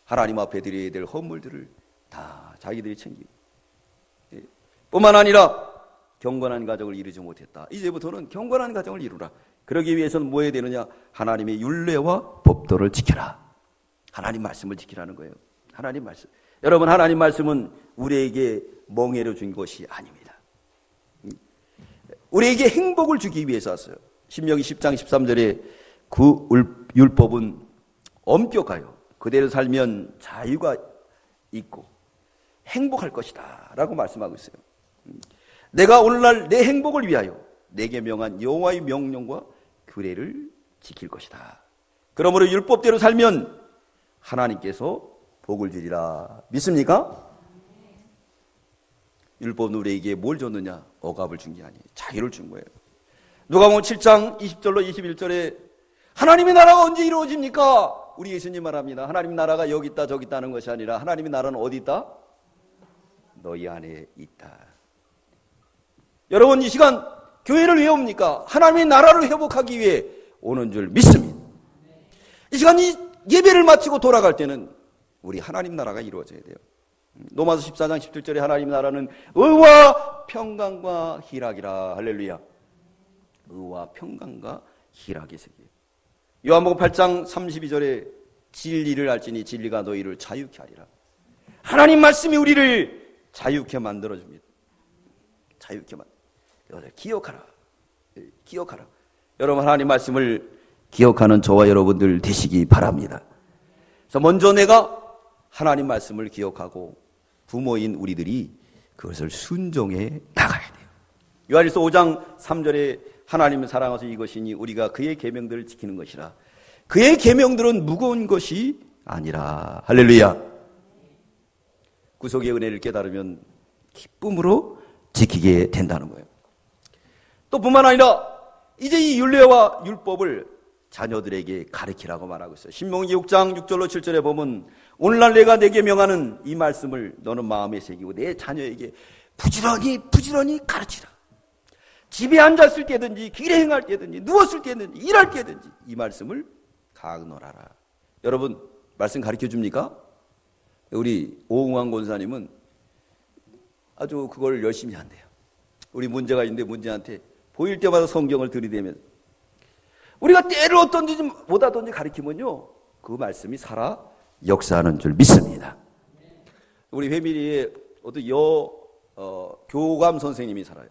하나님 앞에 드려야 될 헌물들을 다 자기들이 챙기고 뿐만 아니라 경건한 가정을 이루지 못했다. 이제부터는 경건한 가정을 이루라. 그러기 위해서는 뭐 해야 되느냐? 하나님의 율례와 법도를 지켜라. 하나님 말씀을 지키라는 거예요. 하나님 말씀. 여러분, 하나님 말씀은 우리에게 멍해로 준 것이 아닙니다. 우리에게 행복을 주기 위해서 왔어요. 신명기 10장 13절에 그 율법은 엄격하여 그대로 살면 자유가 있고 행복할 것이다 라고 말씀하고 있어요. 내가 오늘날 내 행복을 위하여 내게 명한 여호와의 명령과 규례를 지킬 것이다. 그러므로 율법대로 살면 하나님께서 복을 주리라. 믿습니까? 율법은 우리에게 뭘 줬느냐? 억압을 준 게 아니에요. 자유를 준 거예요. 누가복음 7장 20절로 21절에 하나님의 나라가 언제 이루어집니까? 우리 예수님 말합니다. 하나님 나라가 여기 있다 저기 있다는 것이 아니라 하나님의 나라는 어디 있다? 너희 안에 있다. 여러분, 이 시간 교회를 왜 옵니까? 하나님의 나라를 회복하기 위해 오는 줄 믿습니다. 이 시간 이 예배를 마치고 돌아갈 때는 우리 하나님 나라가 이루어져야 돼요. 로마서 14장 17절에 하나님 나라는 의와 평강과 희락이라. 할렐루야. 의와 평강과 희락의 세계. 요한복음 8장 32절에 진리를 알지니 진리가 너희를 자유케 하리라. 하나님 말씀이 우리를 자유케 만들어줍니다. 자유케 만들어. 기억하라. 기억하라. 여러분, 하나님 말씀을 기억하는 저와 여러분들 되시기 바랍니다. 그래서 먼저 내가 하나님 말씀을 기억하고 부모인 우리들이 그것을 순종해 나가야 돼요. 요한일서 5장 3절에 하나님을 사랑하서 이것이니 우리가 그의 계명들을 지키는 것이라. 그의 계명들은 무거운 것이 아니라. 할렐루야. 구속의 은혜를 깨달으면 기쁨으로 지키게 된다는 거예요. 또 뿐만 아니라 이제 이 율례와 율법을 자녀들에게 가르치라고 말하고 있어요. 신명기 6장 6절로 7절에 보면 오늘날 내가 내게 명하는 이 말씀을 너는 마음에 새기고 내 자녀에게 부지런히 가르치라. 집에 앉았을 때든지 길에 행할 때든지 누웠을 때든지 일할 때든지 이 말씀을 강론하라. 여러분, 말씀 가르쳐 줍니까? 우리 오웅환 권사님은 아주 그걸 열심히 한대요. 우리 문제가 있는데 문제한테 보일 때마다 성경을 들이대면서 우리가 때를 어떤지 못 하던지 가르치면요 그 말씀이 살아 역사하는 줄 믿습니다. 우리 회밀리에 어떤 교감 선생님이 살아요.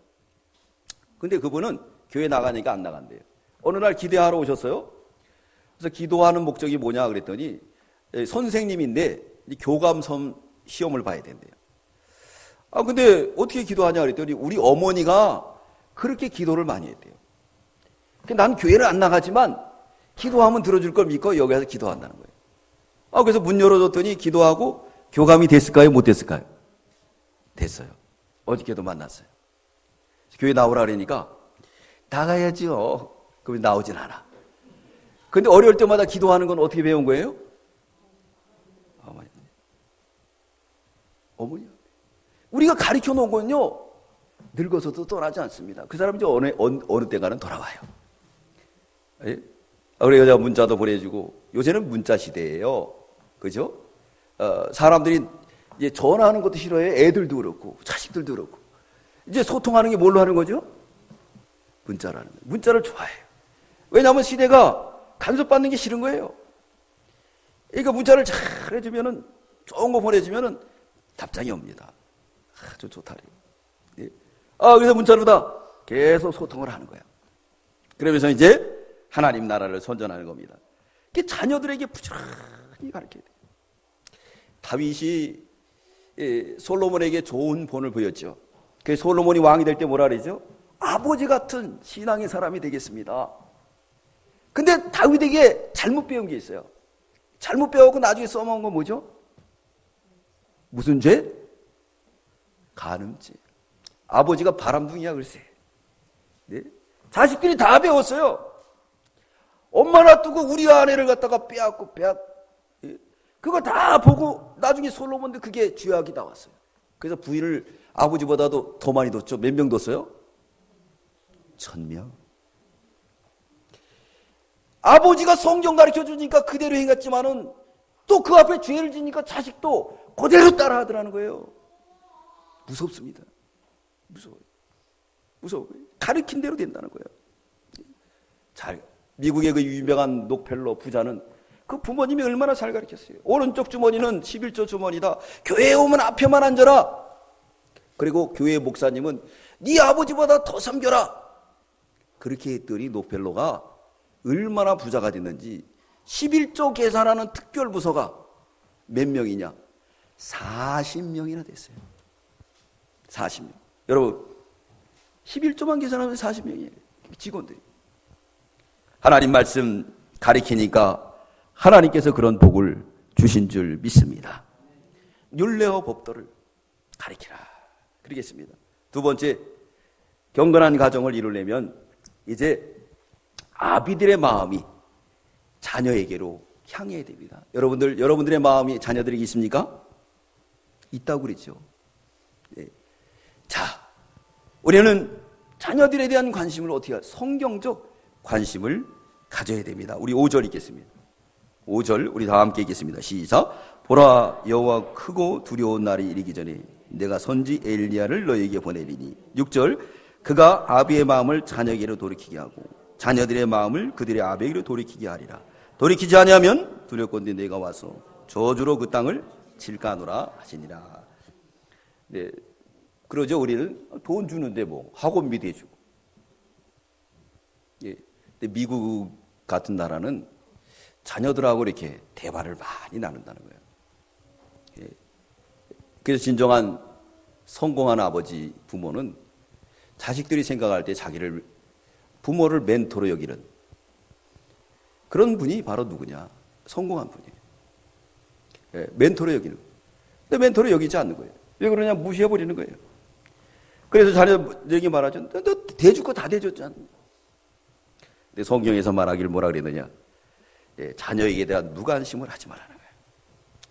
근데 그분은 교회 나가니까 안 나간대요. 어느 날 기도하러 오셨어요. 그래서 기도하는 목적이 뭐냐 그랬더니 선생님인데 교감 시험을 봐야 된대요. 근데 어떻게 기도하냐 그랬더니 우리 어머니가 그렇게 기도를 많이 했대요. 난 교회를 안 나가지만 기도하면 들어줄 걸 믿고 여기 와서 기도한다는 거예요. 그래서 문 열어줬더니 기도하고 교감이 됐을까요? 못 됐을까요? 됐어요. 어저께도 만났어요. 교회 나오라 그러니까 나가야지요. 그럼 나오진 않아. 근데 어려울 때마다 기도하는 건 어떻게 배운 거예요? 어머니. 우리가 가르쳐 놓은 건요, 늙어서도 떠나지 않습니다. 그 사람이 이제 어느 때가는 돌아와요. 예? 그래서 제가 문자도 보내주고, 요새는 문자 시대예요. 그죠? 사람들이 이제 전화하는 것도 싫어해요. 애들도 그렇고, 자식들도 그렇고. 이제 소통하는 게 뭘로 하는 거죠? 문자라는 거예요. 문자를 좋아해요. 왜냐하면 시대가 간섭받는 게 싫은 거예요. 그러니까 문자를 잘 해주면은, 좋은 거 보내주면은 답장이 옵니다. 아주 좋다. 예. 그래서 문자로 다 계속 소통을 하는 거야. 그러면서 이제 하나님 나라를 선전하는 겁니다. 자녀들에게 부지런히 가르쳐야 돼요. 다윗이 솔로몬에게 좋은 본을 보였죠. 그 솔로몬이 왕이 될 때 뭐라 그러죠? 아버지 같은 신앙의 사람이 되겠습니다. 근데 다윗에게 잘못 배운 게 있어요. 잘못 배워서 나중에 써먹은 건 뭐죠? 무슨 죄? 간음죄. 아버지가 바람둥이야 글쎄. 네? 자식들이 다 배웠어요. 엄마 놔두고 우리 아내를 갖다가 빼앗고 그거 다 보고 나중에 솔로몬도 그게 죄악이 나왔어요. 그래서 부인을 아버지보다도 더 많이 뒀죠. 몇 명 뒀어요? 1000명. 아버지가 성경 가르쳐주니까 그대로 행했지만은 또 그 앞에 죄를 지니까 자식도 그대로 따라 하더라는 거예요. 무섭습니다. 무서워요. 가르친 대로 된다는 거예요. 미국의 그 유명한 록펠러 부자는 그 부모님이 얼마나 잘 가르쳤어요. 오른쪽 주머니는 11조 주머니다. 교회에 오면 앞에만 앉아라. 그리고 교회 목사님은 네 아버지보다 더 섬겨라. 그렇게 했더니 록펠러가 얼마나 부자가 됐는지 11조 계산하는 특별부서가 몇 명이냐? 40명이나 됐어요. 40명. 여러분 11조만 계산하면 40명이에요. 직원들이. 하나님 말씀 가리키니까 하나님께서 그런 복을 주신 줄 믿습니다. 율례와 법도를 가리키라. 그러겠습니다. 두 번째, 경건한 가정을 이루려면 이제 아비들의 마음이 자녀에게로 향해야 됩니다. 여러분들의 마음이 자녀들에게 있습니까? 있다고 그러죠. 네. 자, 우리는 자녀들에 대한 관심을 어떻게 할까요? 성경적 관심을 가져야 됩니다. 우리 5절 읽겠습니다. 5절 우리 다 함께 읽겠습니다. 시작. 보라, 여호와 크고 두려운 날이 이르기 전에 내가 선지 엘리야를 너에게 보내리니. 6절. 그가 아비의 마음을 자녀에게로 돌이키게 하고 자녀들의 마음을 그들의 아비에게로 돌이키게 하리라. 돌이키지 아니하면 두렵건대 내가 와서 저주로 그 땅을 칠까노라 하시니라. 네, 그러죠. 우리는 돈 주는데 뭐 학원비도 해주고. 예, 근데 미국 같은 나라는 자녀들하고 이렇게 대화를 많이 나눈다는 거예요. 예, 그래서 진정한 성공한 아버지 부모는 자식들이 생각할 때 부모를 멘토로 여기는 그런 분이 바로 누구냐? 성공한 분이에요. 예, 멘토로 여기는. 근데 멘토로 여기지 않는 거예요. 왜 그러냐? 무시해버리는 거예요. 그래서 자녀들에게 말하죠. 너 대줄 거 다 대줬잖아. 근데 성경에서 말하길 뭐라 그랬느냐? 예, 자녀에게 대한 무관심을 하지 말라는 거예요.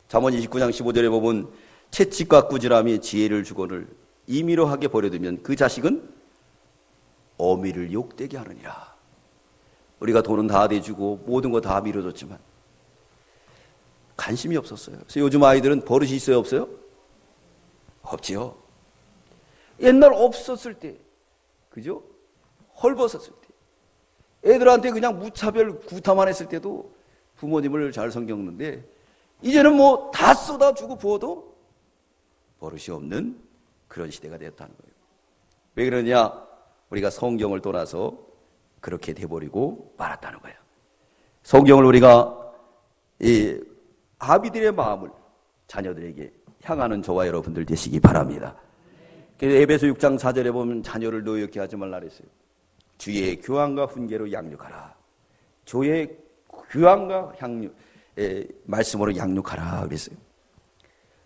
잠언 29장 15절에 보면 채찍과 꾸지람이 지혜를 주거늘 임의로 하게 버려두면 그 자식은 어미를 욕되게 하느니라. 우리가 돈은 다 대주고 모든 거 다 밀어줬지만 관심이 없었어요. 그래서 요즘 아이들은 버릇이 있어요, 없어요? 없지요. 옛날 없었을 때, 그죠? 헐벗었을 때, 애들한테 그냥 무차별 구타만 했을 때도 부모님을 잘 섬겼는데 이제는 뭐 다 쏟아주고 부어도 버릇이 없는 그런 시대가 되었다는 거예요. 왜 그러냐? 우리가 성경을 떠나서 그렇게 돼버리고 말았다는 거예요. 성경을 우리가 이 아비들의 마음을 자녀들에게 향하는 저와 여러분들 되시기 바랍니다. 그래서 에베소 6장 4절에 보면 자녀를 노엽게 하지 말라 그랬어요. 주의 교환과 훈계로 양육하라. 주의 교환과 말씀으로 양육하라 그랬어요.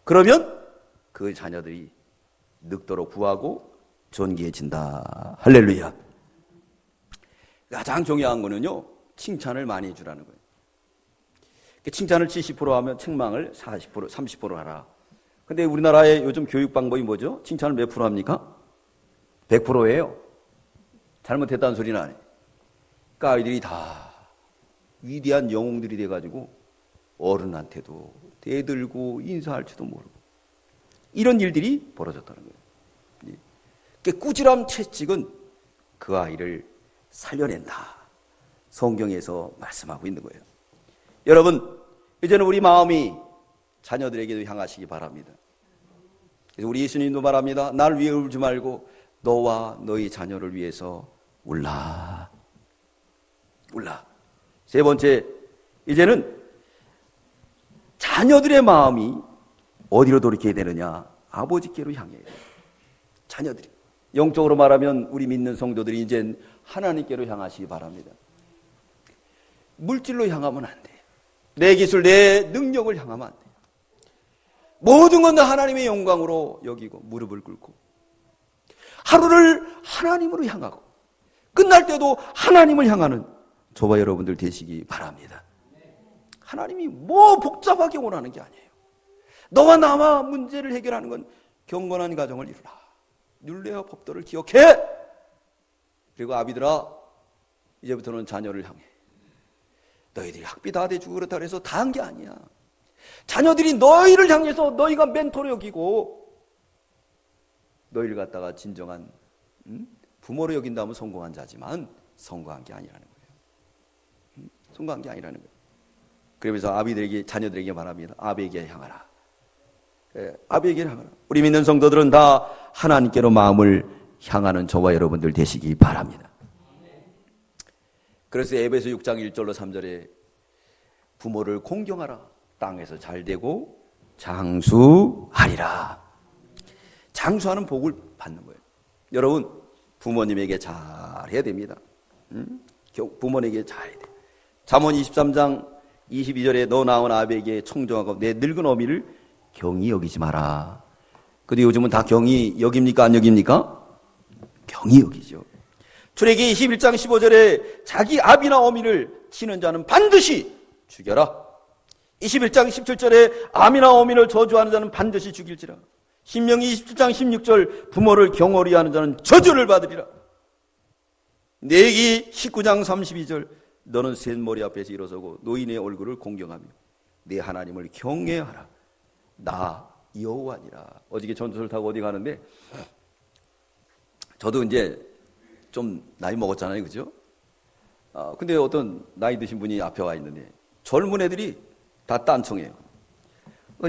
그러면 그 자녀들이 늙도록 구하고 존귀해진다. 할렐루야. 가장 중요한 거는요, 칭찬을 많이 해주라는 거예요. 칭찬을 70% 하면 책망을 40%, 30% 하라. 근데 우리나라의 요즘 교육 방법이 뭐죠? 칭찬을 몇 프로 합니까? 100%예요. 잘못했다는 소리는 안 해요. 그러니까 아이들이 다 위대한 영웅들이 돼가지고 어른한테도 대들고 인사할 줄도 모르고 이런 일들이 벌어졌다는 거예요. 그러니까 꾸지람 채찍은 그 아이를 살려낸다. 성경에서 말씀하고 있는 거예요. 여러분, 이제는 우리 마음이 자녀들에게도 향하시기 바랍니다. 그래서 우리 예수님도 말합니다. 날 위해 울지 말고 너와 너희 자녀를 위해서 울라. 울라. 세 번째, 이제는 자녀들의 마음이 어디로 돌이켜야 되느냐? 아버지께로 향해야 돼요. 자녀들이. 영적으로 말하면 우리 믿는 성도들이 이젠 하나님께로 향하시기 바랍니다. 물질로 향하면 안 돼요. 내 기술, 내 능력을 향하면 안 돼요. 모든 건 다 하나님의 영광으로 여기고 무릎을 꿇고 하루를 하나님으로 향하고 끝날 때도 하나님을 향하는 저와 여러분들 되시기 바랍니다. 하나님이 뭐 복잡하게 원하는 게 아니에요. 너와 나와 문제를 해결하는 건 경건한 가정을 이루라. 율례와 법도를 기억해. 그리고 아비들아, 이제부터는 자녀를 향해. 너희들이 학비 다 대주고 그렇다 그래서 다 한 게 아니야. 자녀들이 너희를 향해서 너희가 멘토로 여기고 너희를 갖다가 진정한 부모로 여긴다면 성공한 자지만 성공한 게 아니라는 거예요. 성공한 게 아니라는 거예요. 그러면서 아비들에게, 자녀들에게 말합니다. 아비에게 향하라. 아비에게 향하라. 우리 믿는 성도들은 다 하나님께로 마음을 향하는 저와 여러분들 되시기 바랍니다. 그래서 에베소 6장 1절로 3절에 부모를 공경하라. 땅에서 잘 되고 장수하리라. 장수하는 복을 받는 거예요. 여러분, 부모님에게 잘해야 됩니다. 부모님에게 잘해야 돼요. 잠언 23장 22절에 너 낳은 아비에게 청정하고 내 늙은 어미를 경히 여기지 마라. 근데 요즘은 다 경히 여깁니까? 안 여깁니까? 경히 여기죠. 출애기 21장 15절에 자기 아비나 어미를 치는 자는 반드시 죽여라. 21장 17절에 아비나 어미를 저주하는 자는 반드시 죽일지라. 신명기 27장 16절 부모를 경홀히 하는 자는 저주를 받으리라. 내기 19장 32절 너는 셋머리 앞에서 일어서고 노인의 얼굴을 공경하며 내 하나님을 경외하라. 나 여호와니라. 어저께 전투를 타고 어디 가는데 저도 이제 좀 나이 먹었잖아요, 그죠? 근데 어떤 나이 드신 분이 앞에 와 있는데 젊은 애들이 다 딴청해요.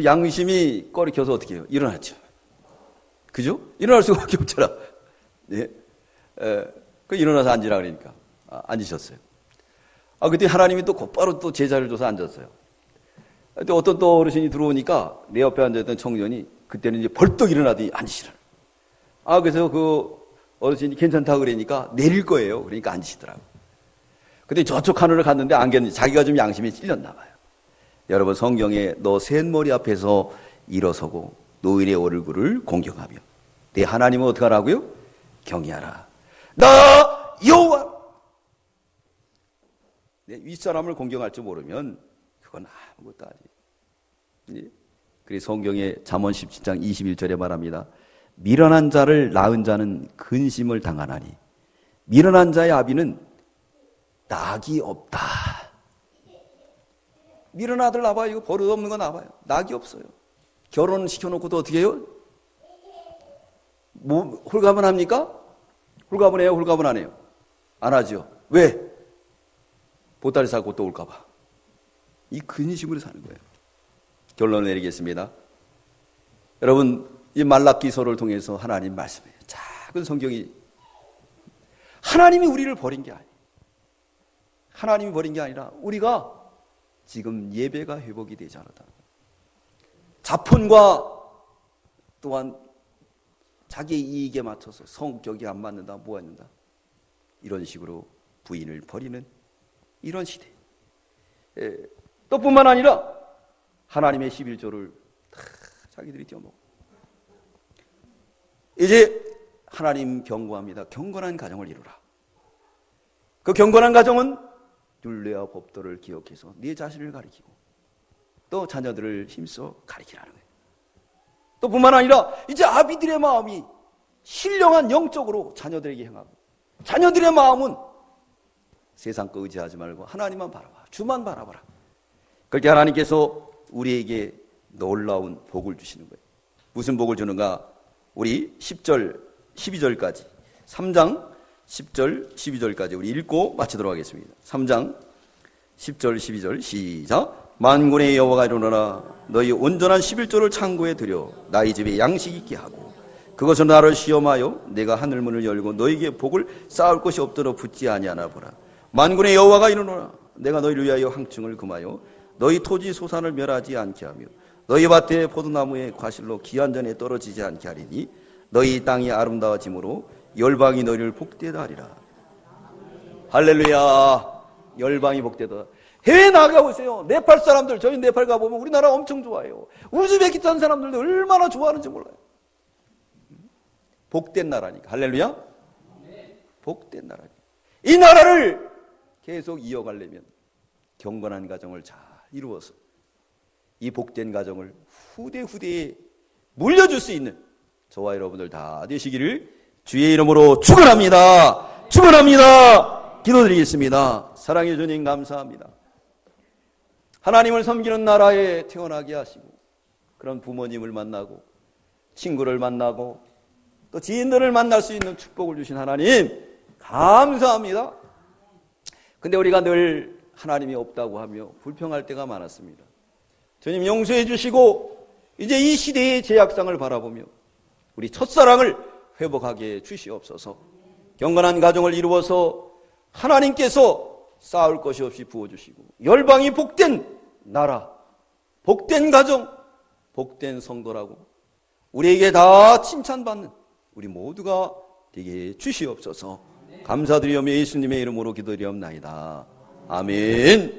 양심이 꺼리켜서 어떻게 해요? 일어났죠. 그죠? 일어날 수밖에 없잖아. 예. 그 일어나서 앉으라 그러니까 앉으셨어요. 그때 하나님이 또 곧바로 또 제자를 줘서 앉았어요. 근데 어떤 또 어르신이 들어오니까 내 옆에 앉아있던 청년이 그때는 이제 벌떡 일어나더니 앉으시라. 그래서 그 어르신이 괜찮다 그러니까 내릴 거예요. 그러니까 앉으시더라고. 근데 저쪽 하늘을 갔는데 안겼는지 자기가 좀 양심이 찔렸나 봐요. 여러분, 성경에 너 셋머리 앞에서 일어서고 노인의 얼굴을 공경하며 내 하나님은 어떻게 하라고요? 경외하라. 나 여호와. 내 윗사람을 공경할 줄 모르면 그건 아무것도 아니에요. 그래서 성경에 잠언 17장 21절에 말합니다. 미련한 자를 낳은 자는 근심을 당하나니 미련한 자의 아비는 낙이 없다. 미련한 아들 낳아봐요. 이거 버릇 없는 거 낳아봐요. 낙이 없어요. 결혼 시켜놓고도 어떻게 해요? 뭐 홀가분 합니까? 홀가분 해요? 홀가분 안 해요? 안 하죠. 왜? 보따리 싸고 또 올까봐. 이 근심으로 사는 거예요. 결론을 내리겠습니다. 여러분, 이 말라기서를 통해서 하나님 말씀해요. 작은 성경이 하나님이 우리를 버린 게 아니에요. 하나님이 버린 게 아니라 우리가 지금 예배가 회복이 되지 않았다. 자폰과 또한 자기의 이익에 맞춰서 성격이 안 맞는다, 뭐 했는다. 이런 식으로 부인을 버리는 이런 시대. 또 뿐만 아니라 하나님의 11조를 다 자기들이 뛰어먹고. 이제 하나님 경고합니다. 경건한 가정을 이루라. 그 경건한 가정은 율례와 법도를 기억해서 네 자신을 가리키고 또 자녀들을 힘써 가리키라는 거예요. 또 뿐만 아니라 이제 아비들의 마음이 신령한 영적으로 자녀들에게 향하고, 자녀들의 마음은 세상 거 의지하지 말고 하나님만 바라봐, 주만 바라봐라. 그럴 때 하나님께서 우리에게 놀라운 복을 주시는 거예요. 무슨 복을 주는가? 우리 10절, 12절까지, 3장 10절, 12절까지 우리 읽고 마치도록 하겠습니다. 3장 10절, 12절 시작. 만군의 여호와가 이르노라. 너희 온전한 11조를 창고에 들여 나의 집에 양식 있게 하고, 그것은 나를 시험하여 내가 하늘문을 열고 너희에게 복을 쌓을 것이 없도록 붙지 아니하나 보라. 만군의 여호와가 이르노라. 내가 너희를 위하여 황충을 금하여 너희 토지 소산을 멸하지 않게 하며 너희 밭에 포도나무의 과실로 기한 전에 떨어지지 않게 하리니 너희 땅이 아름다워짐으로 열방이 너희를 복되다 하리라. 할렐루야. 열방이 복되다. 해외 나가보세요. 네팔 사람들, 저희 네팔 가보면 우리나라 엄청 좋아해요. 우즈베키스탄 사람들도 얼마나 좋아하는지 몰라요. 복된 나라니까. 할렐루야. 복된 나라니까. 이 나라를 계속 이어가려면 경건한 가정을 잘 이루어서 이 복된 가정을 후대에 물려줄 수 있는 저와 여러분들 다 되시기를 주의 이름으로 축원합니다. 축원합니다. 기도드리겠습니다. 사랑해 주님 감사합니다. 하나님을 섬기는 나라에 태어나게 하시고, 그런 부모님을 만나고 친구를 만나고 또 지인들을 만날 수 있는 축복을 주신 하나님 감사합니다. 근데 우리가 늘 하나님이 없다고 하며 불평할 때가 많았습니다. 주님 용서해 주시고 이제 이 시대의 제약상을 바라보며 우리 첫사랑을 회복하게 주시옵소서. 경건한 가정을 이루어서 하나님께서 쌓을 것이 없이 부어주시고 열방이 복된 나라, 복된 가정, 복된 성도라고 우리에게 다 칭찬받는 우리 모두가 되게 주시옵소서. 감사드리오며 예수님의 이름으로 기도드리옵나이다. 아멘.